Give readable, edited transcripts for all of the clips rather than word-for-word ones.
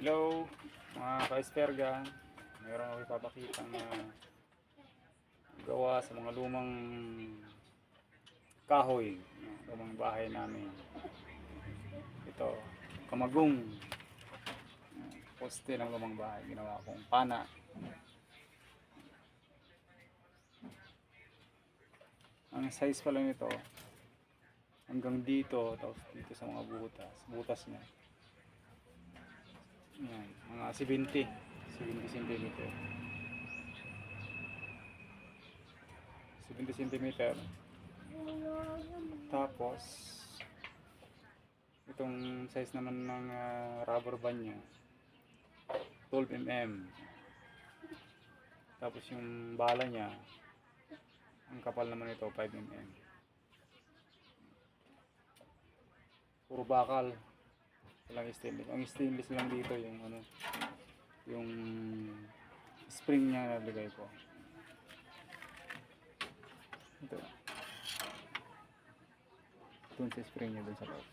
Hello mga ka-esperga, mayroon ako ipapakita na gawa sa mga lumang kahoy, lumang bahay namin. Ito, kamagong poste ng lumang bahay, ginawa kong pana. Ang size pa lang ito hanggang dito, tapos dito sa mga butas niya. Yan, mga 70 cm. 70 cm. Tapos itong size naman ng rubber band nya 12 mm. Tapos yung bala nya, ang kapal naman ito 5 mm. Puro bakal, walang stainless. Ang stainless lang dito yung yung spring nya nalagay ko. Ito. Dun sa spring nya dun sa loob.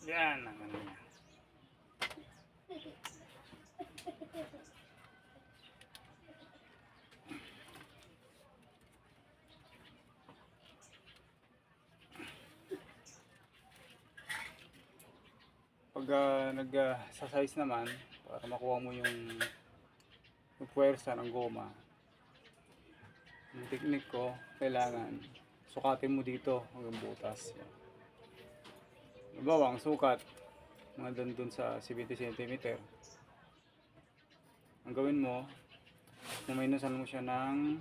Yan ang ano niya. Pag nag-size naman para makuha mo yung puwersa ng goma, yung technique ko, kailangan sukatin mo dito hanggang butas. Yan. Halimbawa, ang sukat mga dun sa 70 cm. Ang gawin mo, minusan mo siya ng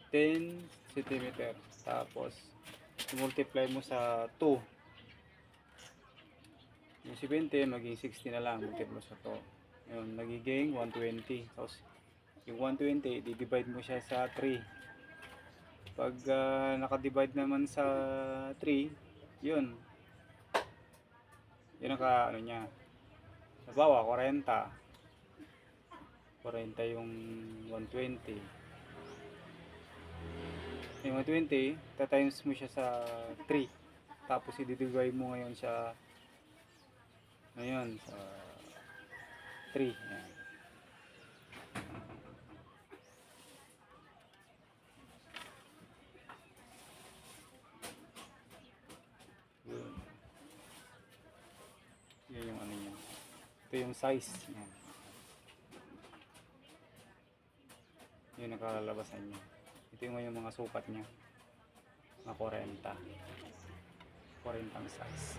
10 cm. Tapos multiply mo sa 2. Yung 70 maging 60 na lang, multiply mo sa 2. Yun, nagiging 120. Tapos yung 120, di-divide mo siya sa 3. Pag naka-divide naman sa 3, yun ang ano niya. Halimbawa, 40 yung 120. Yung 120, tatimes mo siya sa 3. Tapos i-divide mo ngayon sa sa 3. Yan. Yan yung ano niya. Ito yung size. Yan. Yung nakalalabasan niya. Ito yung mga sukat niya. Mga 40. 40 ang size.